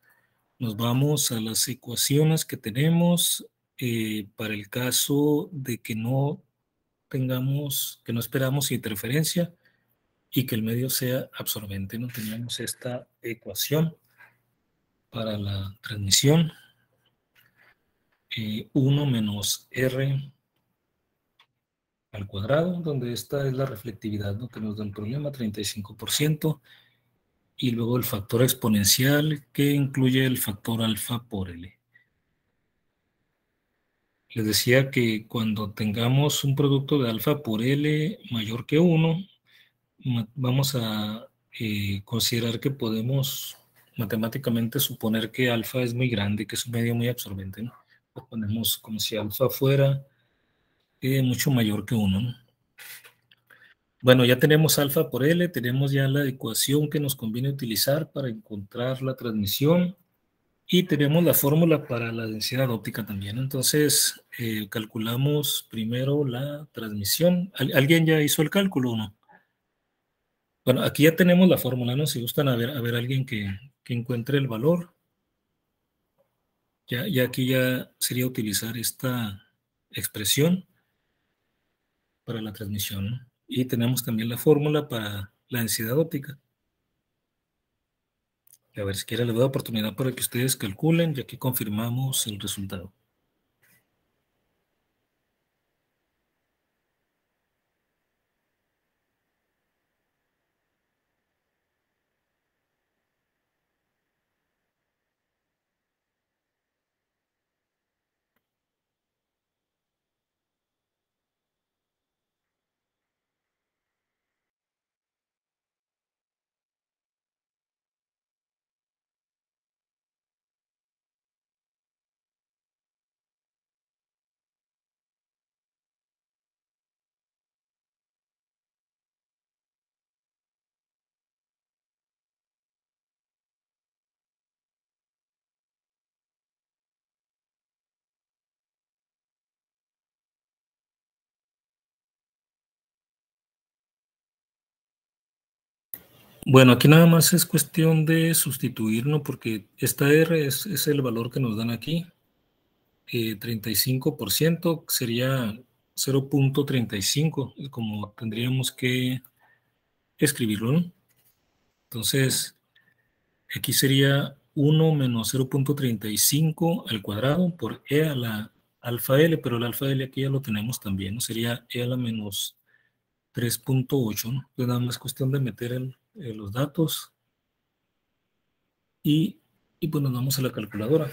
nos vamos a las ecuaciones que tenemos para el caso de que no esperamos interferencia y que el medio sea absorbente, ¿no? Tenemos esta ecuación para la transmisión, 1 menos R al cuadrado, donde esta es la reflectividad, ¿no?, que nos da el problema, 35%, y luego el factor exponencial que incluye el factor alfa por L. Les decía que cuando tengamos un producto de alfa por L mayor que 1, vamos a considerar que podemos matemáticamente suponer que alfa es muy grande, que es un medio muy absorbente, ¿no? Lo ponemos como si alfa fuera mucho mayor que 1, ¿no? Bueno, ya tenemos alfa por L, tenemos ya la ecuación que nos conviene utilizar para encontrar la transmisión y tenemos la fórmula para la densidad óptica también. Entonces, calculamos primero la transmisión. ¿Alguien ya hizo el cálculo o no? Bueno, aquí ya tenemos la fórmula, ¿no? Si gustan a ver alguien que encuentre el valor. Ya aquí ya sería utilizar esta expresión para la transmisión, ¿no? Y tenemos también la fórmula para la densidad óptica. A ver, si quiere le doy la oportunidad para que ustedes calculen y aquí confirmamos el resultado. Bueno, aquí nada más es cuestión de sustituirlo porque esta R es el valor que nos dan aquí. 35% sería 0.35, como tendríamos que escribirlo, ¿no? Entonces, aquí sería 1 menos 0.35 al cuadrado por e a la alfa L, pero el alfa L aquí ya lo tenemos también, ¿no? Sería e a la menos 3.8, ¿no? Entonces nada más cuestión de meter los datos y pues nos vamos a la calculadora.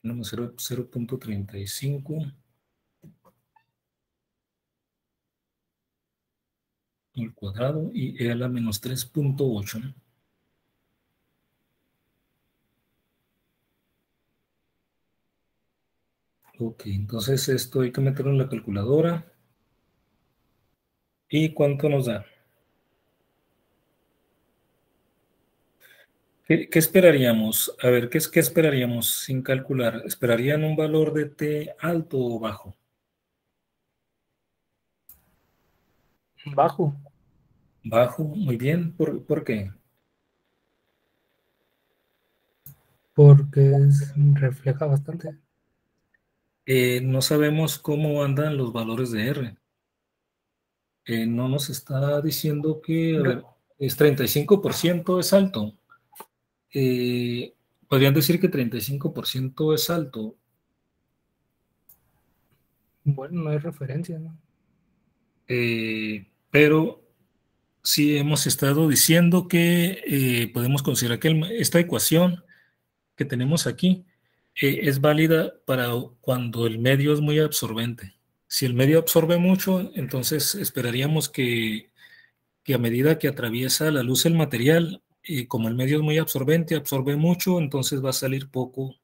Tenemos 0.35 al cuadrado y e a la menos 3.8, ¿no? Ok, entonces esto hay que meterlo en la calculadora. ¿Y cuánto nos da? ¿Qué esperaríamos? A ver, ¿qué esperaríamos sin calcular? ¿Esperarían un valor de t alto o bajo? Bajo, Bajo, muy bien. ¿Por qué? porque refleja bastante. No sabemos cómo andan los valores de R. No nos está diciendo que, a Re- ver, es 35% es alto. Eh, Podrían decir que 35% es alto, Bueno, no hay referencia, ¿no? pero sí hemos estado diciendo que podemos considerar que esta ecuación que tenemos aquí es válida para cuando el medio es muy absorbente. Si el medio absorbe mucho, entonces esperaríamos que a medida que atraviesa la luz el material, como el medio es muy absorbente, absorbe mucho, entonces va a salir poco,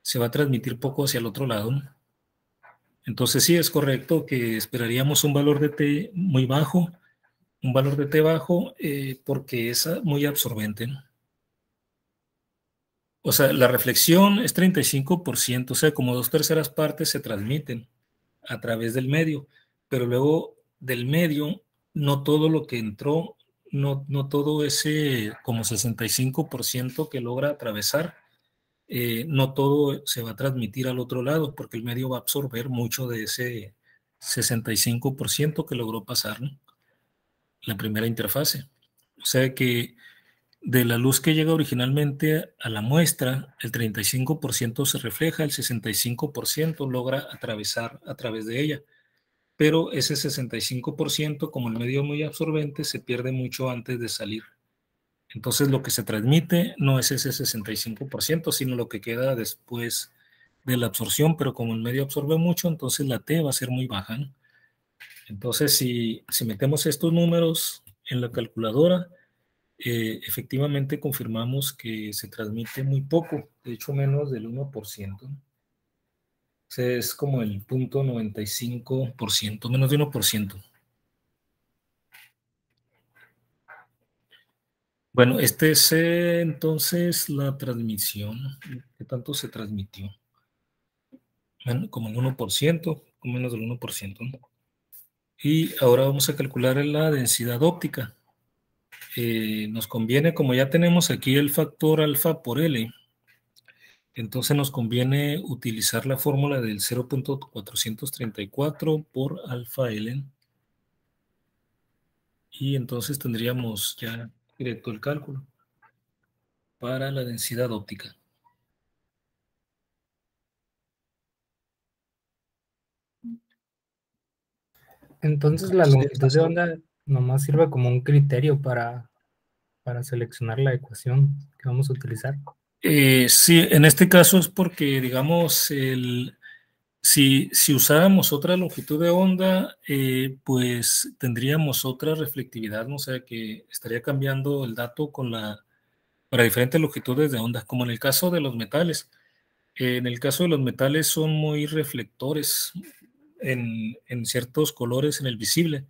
se va a transmitir poco hacia el otro lado, ¿no? Entonces sí es correcto que esperaríamos un valor de T muy bajo, un valor de T bajo, porque es muy absorbente, ¿no? O sea, la reflexión es 35%, o sea, como dos terceras partes se transmiten a través del medio, pero luego del medio, no todo lo que entró, no todo ese como 65% que logra atravesar, no todo se va a transmitir al otro lado, porque el medio va a absorber mucho de ese 65% que logró pasar, ¿no? La primera interfase. O sea que de la luz que llega originalmente a la muestra, el 35% se refleja, el 65% logra atravesar a través de ella. Pero ese 65%, como el medio es muy absorbente, se pierde mucho antes de salir. Entonces lo que se transmite no es ese 65%, sino lo que queda después de la absorción, pero como el medio absorbe mucho, entonces la T va a ser muy baja, ¿no? Entonces si metemos estos números en la calculadora, efectivamente confirmamos que se transmite muy poco, de hecho menos del 1%. O sea, es como el 0.95%, menos de 1%. Bueno, este es entonces la transmisión. ¿Qué tanto se transmitió? Bueno, como el 1%, con menos del 1%, ¿no? Y ahora vamos a calcular la densidad óptica. Nos conviene, como ya tenemos aquí el factor alfa por L, entonces nos conviene utilizar la fórmula del 0.434 por alfa L. Y entonces tendríamos ya directo el cálculo para la densidad óptica. Entonces la longitud de onda nomás sirve como un criterio para seleccionar la ecuación que vamos a utilizar. Sí, en este caso es porque, digamos, si usáramos otra longitud de onda, pues tendríamos otra reflectividad, ¿no? O sea que estaría cambiando el dato para diferentes longitudes de onda, como en el caso de los metales. En el caso de los metales son muy reflectores en ciertos colores en el visible,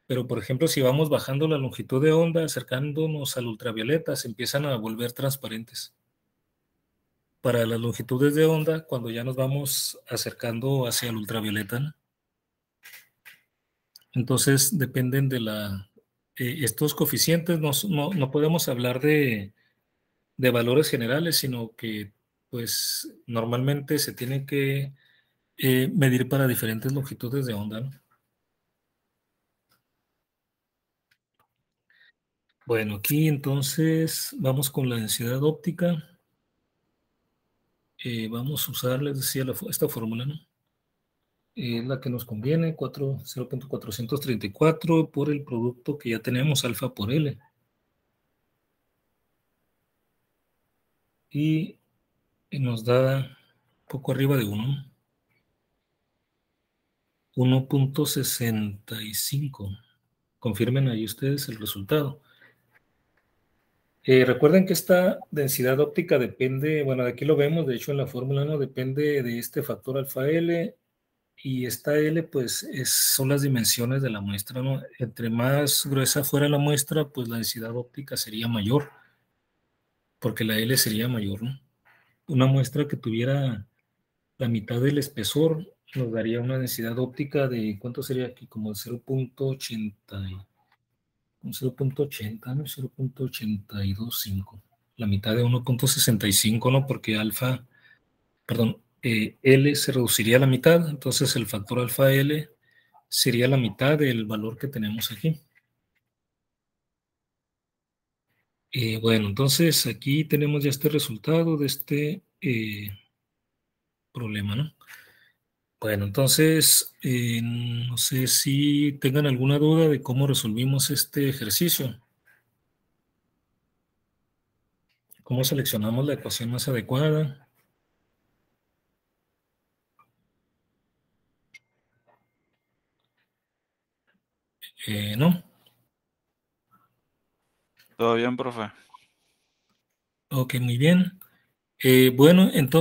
pero por ejemplo, si vamos bajando la longitud de onda, acercándonos al ultravioleta, se empiezan a volver transparentes. para las longitudes de onda cuando ya nos vamos acercando hacia el ultravioleta, ¿no? Entonces dependen de estos coeficientes, no podemos hablar de valores generales, sino que pues normalmente se tiene que medir para diferentes longitudes de onda, ¿no? Bueno, aquí entonces vamos con la densidad óptica. Vamos a usar, les decía, esta fórmula, ¿no? Es la que nos conviene, 0.434 por el producto que ya tenemos, alfa por L. Y nos da poco arriba de 1, 1.65. Confirmen ahí ustedes el resultado. Recuerden que esta densidad óptica depende, bueno, de aquí lo vemos, de hecho en la fórmula no depende de este factor alfa L, y esta L pues son las dimensiones de la muestra, ¿no? Entre más gruesa fuera la muestra, pues la densidad óptica sería mayor, porque la L sería mayor, ¿no? Una muestra que tuviera la mitad del espesor nos daría una densidad óptica de, ¿cuánto sería aquí? Como 0.80, un 0.80, ¿no? 0.825. La mitad de 1.65, ¿no? Porque alfa, perdón, L se reduciría a la mitad, entonces el factor alfa L sería la mitad del valor que tenemos aquí. Bueno, entonces aquí tenemos ya este resultado de este problema, ¿no? Bueno, entonces, no sé si tengan alguna duda de cómo resolvimos este ejercicio. ¿Cómo seleccionamos la ecuación más adecuada? ¿No? Todo bien, profe. Ok, muy bien. Bueno, entonces...